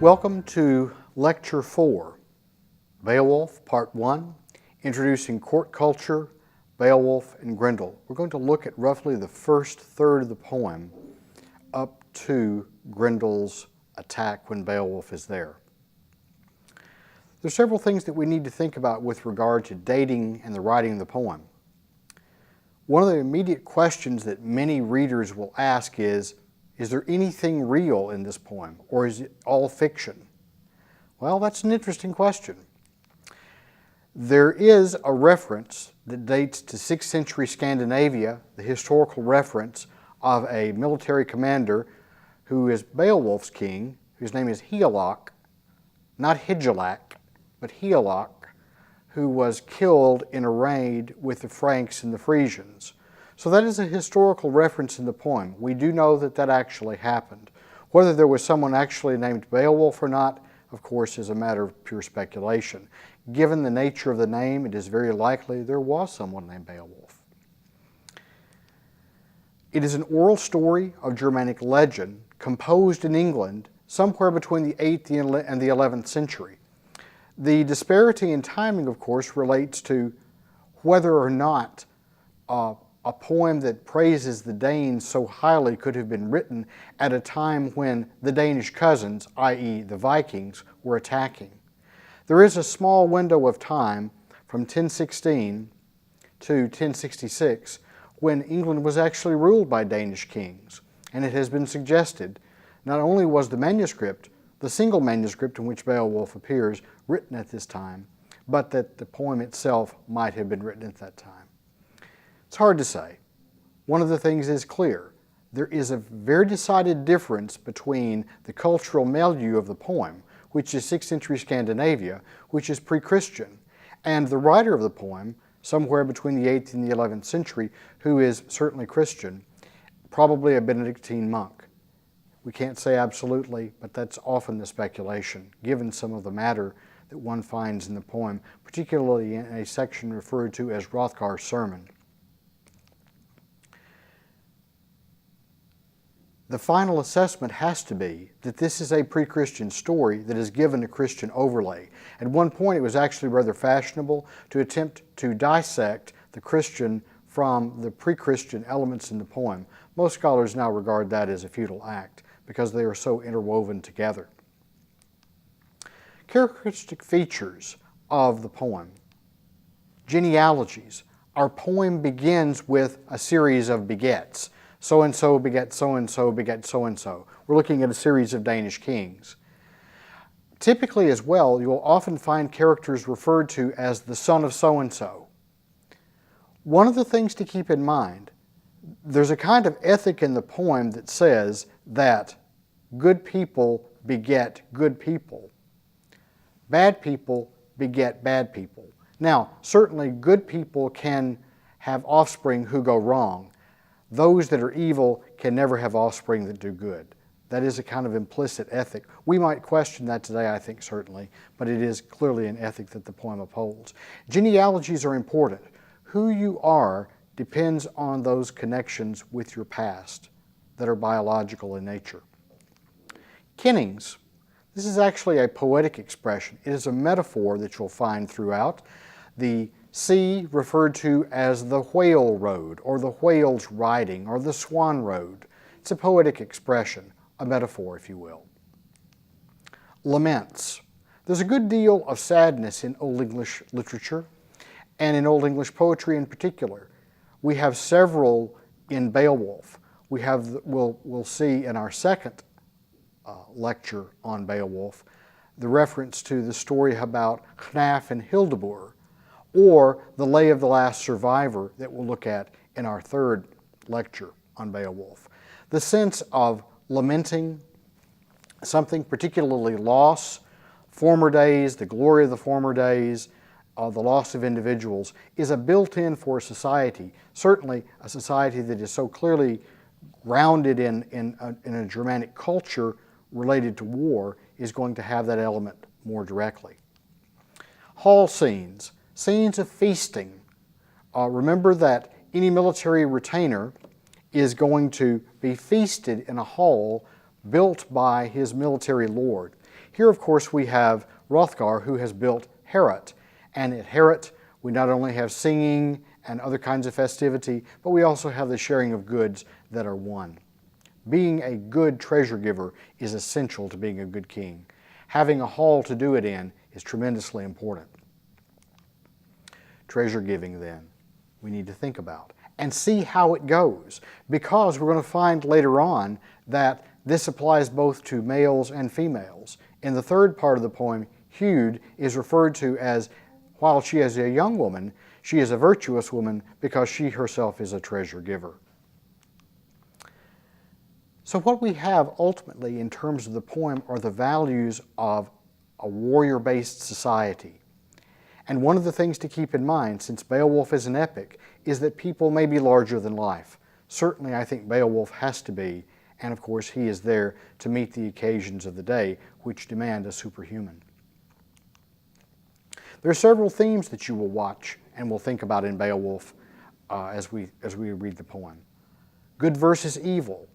Welcome to Lecture 4, Beowulf, Part 1, Introducing Court Culture, Beowulf and Grendel. We're going to look at roughly the first third of the poem up to Grendel's attack when Beowulf is there. There's several things that we need to think about with regard to dating and the writing of the poem. One of the immediate questions that many readers will ask is there anything real in this poem, or is it all fiction? Well, that's an interesting question. There is a reference that dates to 6th century Scandinavia, the historical reference of a military commander who is Beowulf's king, whose name is Hygelac, not Hygelac, but Hygelac, who was killed in a raid with the Franks and the Frisians. So that is a historical reference in the poem. We do know that that actually happened. Whether there was someone actually named Beowulf or not, of course, is a matter of pure speculation. Given the nature of the name, it is very likely there was someone named Beowulf. It is an oral story of Germanic legend composed in England somewhere between the 8th and the 11th century. The disparity in timing, of course, relates to whether or not a poem that praises the Danes so highly could have been written at a time when the Danish cousins, i.e. the Vikings, were attacking. There is a small window of time from 1016 to 1066 when England was actually ruled by Danish kings, and it has been suggested not only was the manuscript, the single manuscript in which Beowulf appears, written at this time, but that the poem itself might have been written at that time. It's hard to say. One of the things is clear. There is a very decided difference between the cultural milieu of the poem, which is 6th century Scandinavia, which is pre-Christian, and the writer of the poem, somewhere between the 8th and the 11th century, who is certainly Christian, probably a Benedictine monk. We can't say absolutely, but that's often the speculation, given some of the matter that one finds in the poem, particularly in a section referred to as Hrothgar's sermon. The final assessment has to be that this is a pre-Christian story that is given a Christian overlay. At one point it was actually rather fashionable to attempt to dissect the Christian from the pre-Christian elements in the poem. Most scholars now regard that as a futile act because they are so interwoven together. Characteristic features of the poem. Genealogies. Our poem begins with a series of begets. So-and-so beget so-and-so beget so-and-so. We're looking at a series of Danish kings. Typically as well, you will often find characters referred to as the son of so-and-so. One of the things to keep in mind, there's a kind of ethic in the poem that says that good people beget good people. Bad people beget bad people. Now, certainly good people can have offspring who go wrong. Those that are evil can never have offspring that do good. That is a kind of implicit ethic. We might question that today, I think, certainly, but it is clearly an ethic that the poem upholds. Genealogies are important. Who you are depends on those connections with your past that are biological in nature. Kinnings. This is actually a poetic expression. It is a metaphor that you'll find throughout. The sea referred to as the whale road, or the whale's riding, or the swan road. It's a poetic expression, a metaphor, if you will. Laments. There's a good deal of sadness in Old English literature, and in Old English poetry in particular. We have several in Beowulf. We'll see in our second lecture on Beowulf the reference to the story about Hnaf and Hildebur, or the Lay of the Last Survivor that we'll look at in our third lecture on Beowulf. The sense of lamenting something, particularly loss, former days, the glory of the former days, the loss of individuals, is a built-in for society, certainly a society that is so clearly grounded in a Germanic culture related to war is going to have that element more directly. Hall scenes. Scenes of feasting. Remember that any military retainer is going to be feasted in a hall built by his military lord. Here, of course, we have Hrothgar, who has built Heorot. And at Heorot, we not only have singing and other kinds of festivity, but we also have the sharing of goods that are won. Being a good treasure giver is essential to being a good king. Having a hall to do it in is tremendously important. Treasure giving, then, we need to think about and see how it goes, because we're going to find later on that this applies both to males and females. In the third part of the poem, Hewed is referred to as, while she is a young woman, she is a virtuous woman because she herself is a treasure giver. So what we have ultimately in terms of the poem are the values of a warrior-based society. And one of the things to keep in mind, since Beowulf is an epic, is that people may be larger than life. Certainly I think Beowulf has to be, and of course he is there to meet the occasions of the day which demand a superhuman. There are several themes that you will watch and will think about in Beowulf as we read the poem. Good versus evil,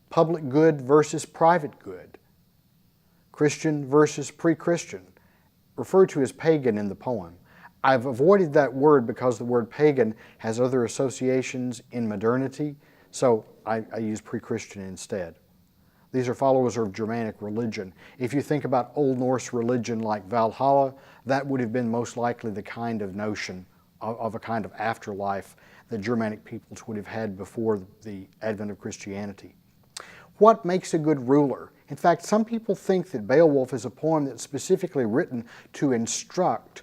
public good versus private good, Christian versus pre-Christian, referred to as pagan in the poem. I've avoided that word because the word pagan has other associations in modernity, so I use pre-Christian instead. These are followers of Germanic religion. If you think about Old Norse religion like Valhalla, that would have been most likely the kind of notion of a kind of afterlife that Germanic peoples would have had before the advent of Christianity. What makes a good ruler? In fact, some people think that Beowulf is a poem that's specifically written to instruct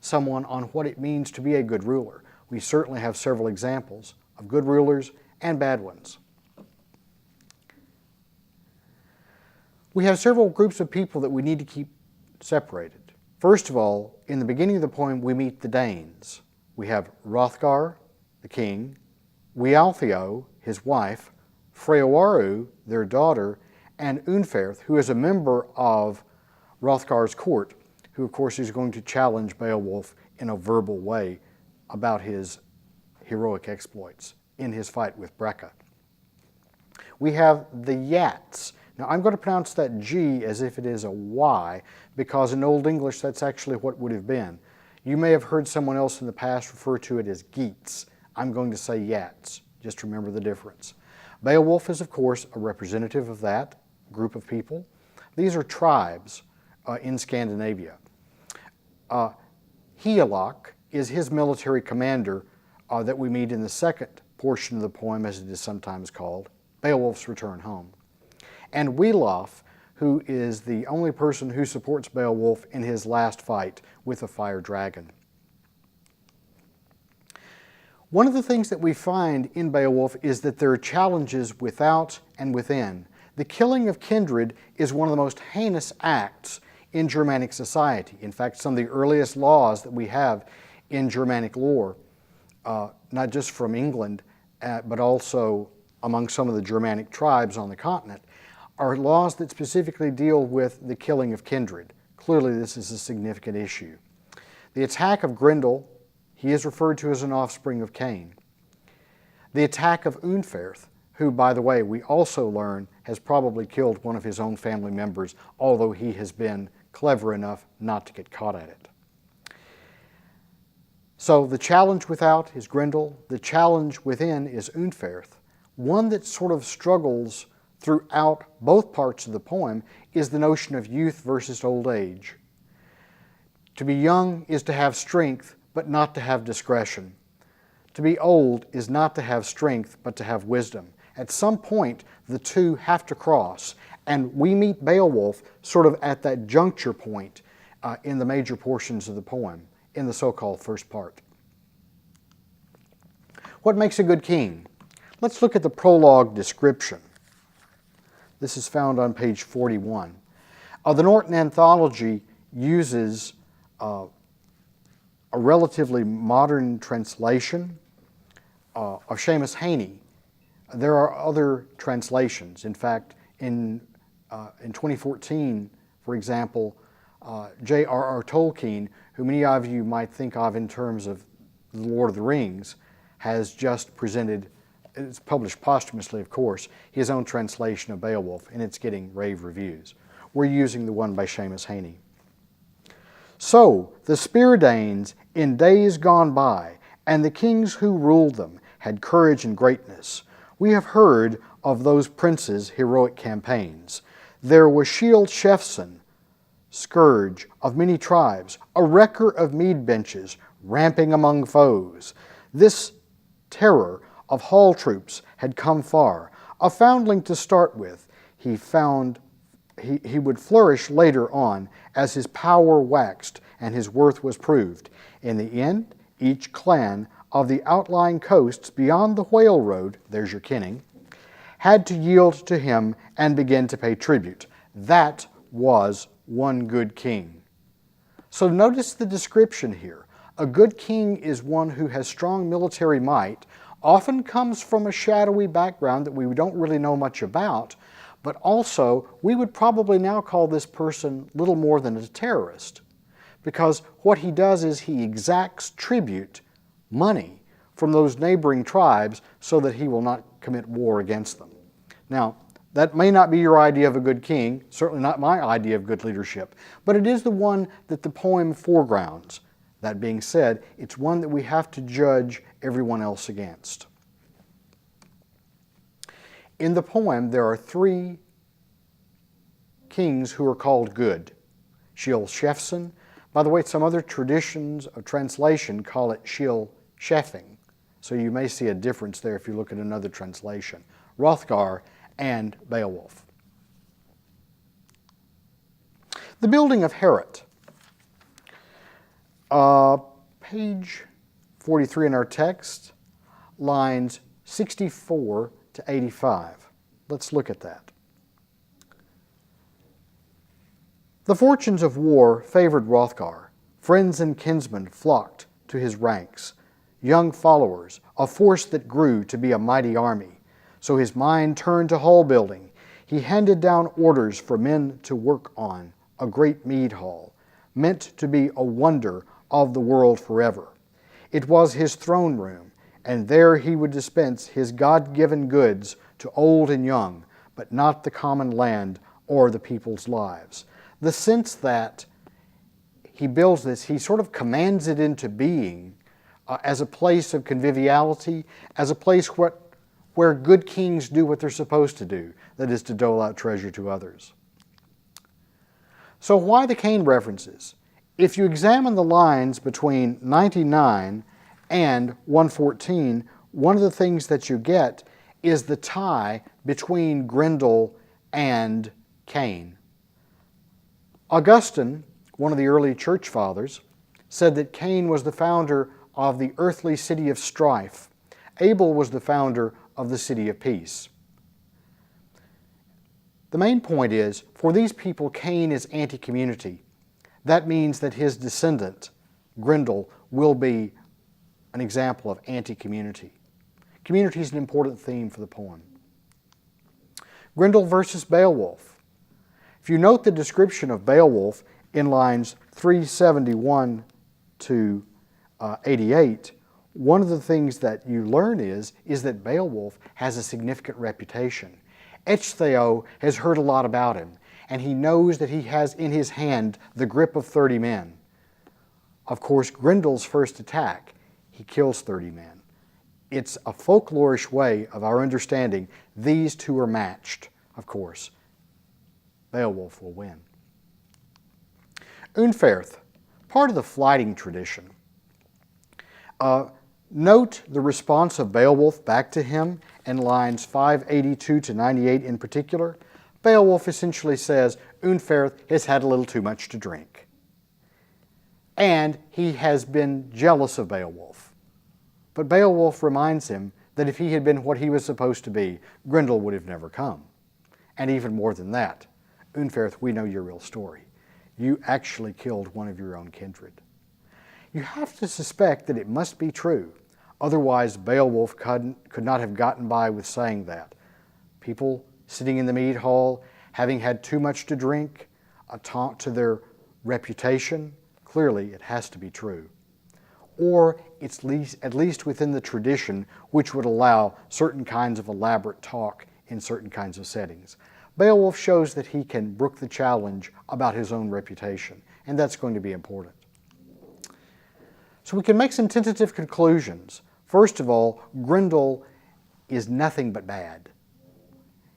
someone on what it means to be a good ruler. We certainly have several examples of good rulers and bad ones. We have several groups of people that we need to keep separated. First of all, in the beginning of the poem, we meet the Danes. We have Hrothgar, the king, Wealhtheow, his wife, Freowaru, their daughter, and Unferth, who is a member of Hrothgar's court, who of course is going to challenge Beowulf in a verbal way about his heroic exploits in his fight with Breca. We have the Yats. Now I'm going to pronounce that G as if it is a Y, because in Old English that's actually what would have been. You may have heard someone else in the past refer to it as Geats. I'm going to say Yats. Just remember the difference. Beowulf is, of course, a representative of that group of people. These are tribes in Scandinavia. Hygelac is his military commander that we meet in the second portion of the poem, as it is sometimes called, Beowulf's Return Home. And Wiglaf, who is the only person who supports Beowulf in his last fight with the fire dragon. One of the things that we find in Beowulf is that there are challenges without and within. The killing of kindred is one of the most heinous acts in Germanic society. In fact, some of the earliest laws that we have in Germanic lore, not just from England, but also among some of the Germanic tribes on the continent, are laws that specifically deal with the killing of kindred. Clearly, this is a significant issue. The attack of Grendel, he is referred to as an offspring of Cain. The attack of Unferth, who, by the way, we also learn has probably killed one of his own family members, although he has been clever enough not to get caught at it. So the challenge without is Grendel. The challenge within is Unferth. One that sort of struggles throughout both parts of the poem is the notion of youth versus old age. To be young is to have strength, but not to have discretion. To be old is not to have strength, but to have wisdom. At some point, the two have to cross, and we meet Beowulf sort of at that juncture point in the major portions of the poem, in the so-called first part. What makes a good king? Let's look at the prologue description. This is found on page 41. The Norton Anthology uses a relatively modern translation of Seamus Heaney. There are other translations. In fact, in 2014, for example, J.R.R. Tolkien, who many of you might think of in terms of The Lord of the Rings, has just presented, it's published posthumously, of course, his own translation of Beowulf, and it's getting rave reviews. We're using the one by Seamus Heaney. So the Speardanes in days gone by, and the kings who ruled them, had courage and greatness. We have heard of those princes' heroic campaigns. There was Shield Shefson, scourge of many tribes, a wrecker of mead benches, ramping among foes. This terror of hall troops had come far. A foundling to start with, he would flourish later on as his power waxed and his worth was proved. In the end, each clan of the outlying coasts beyond the Whale Road, there's your kinning, had to yield to him and begin to pay tribute. That was one good king. So notice the description here. A good king is one who has strong military might, often comes from a shadowy background that we don't really know much about, but also we would probably now call this person little more than a terrorist, because what he does is he exacts tribute, money, from those neighboring tribes so that he will not commit war against them. Now, that may not be your idea of a good king, certainly not my idea of good leadership, but it is the one that the poem foregrounds. That being said, it's one that we have to judge everyone else against. In the poem, there are 3 kings who are called good. Shield Shefson. By the way, some other traditions of translation call it Shield Sheffing, so you may see a difference there if you look at another translation. Hrothgar and Beowulf. The building of Heorot. Page 43 in our text, lines 64 to 85. Let's look at that. The fortunes of war favored Hrothgar. Friends and kinsmen flocked to his ranks, young followers, a force that grew to be a mighty army. So his mind turned to hall building. He handed down orders for men to work on a great mead hall, meant to be a wonder of the world forever. It was his throne room, and there he would dispense his God-given goods to old and young, but not the common land or the people's lives. The sense that he builds this, he sort of commands it into being as a place of conviviality, as a place where good kings do what they're supposed to do, that is to dole out treasure to others. So why the Cain references? If you examine the lines between 99 and 114, one of the things that you get is the tie between Grendel and Cain. Augustine, one of the early church fathers, said that Cain was the founder of the earthly city of strife. Abel was the founder of the city of peace. The main point is, for these people, Cain is anti-community. That means that his descendant, Grendel, will be an example of anti-community. Community is an important theme for the poem. Grendel versus Beowulf. If you note the description of Beowulf in lines 371 to 88, one of the things that you learn is that Beowulf has a significant reputation. Ecgtheow has heard a lot about him, and he knows that he has in his hand the grip of 30 men. Of course, Grendel's first attack, he kills 30 men. It's a folklorish way of our understanding these two are matched, of course. Beowulf will win. Unferth, part of the flighting tradition. Note the response of Beowulf back to him in lines 582 to 98 in particular. Beowulf essentially says, Unferth has had a little too much to drink. And he has been jealous of Beowulf. But Beowulf reminds him that if he had been what he was supposed to be, Grendel would have never come. And even more than that, Unferth, we know your real story. You actually killed one of your own kindred. You have to suspect that it must be true. Otherwise, Beowulf could not have gotten by with saying that. People sitting in the mead hall, having had too much to drink, a taunt to their reputation, clearly it has to be true. Or it's at least within the tradition which would allow certain kinds of elaborate talk in certain kinds of settings. Beowulf shows that he can brook the challenge about his own reputation, and that's going to be important. So we can make some tentative conclusions. First of all, Grendel is nothing but bad.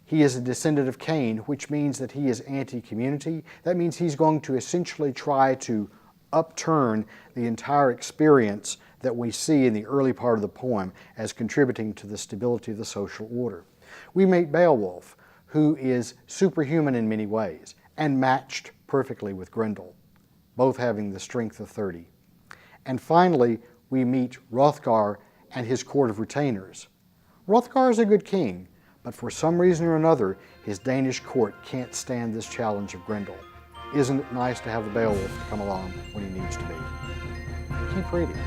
He is a descendant of Cain, which means that he is anti-community. That means he's going to essentially try to upturn the entire experience that we see in the early part of the poem as contributing to the stability of the social order. We meet Beowulf, who is superhuman in many ways and matched perfectly with Grendel, both having the strength of 30. And finally, we meet Hrothgar and his court of retainers. Hrothgar is a good king, but for some reason or another, his Danish court can't stand this challenge of Grendel. Isn't it nice to have a Beowulf to come along when he needs to be? Keep reading.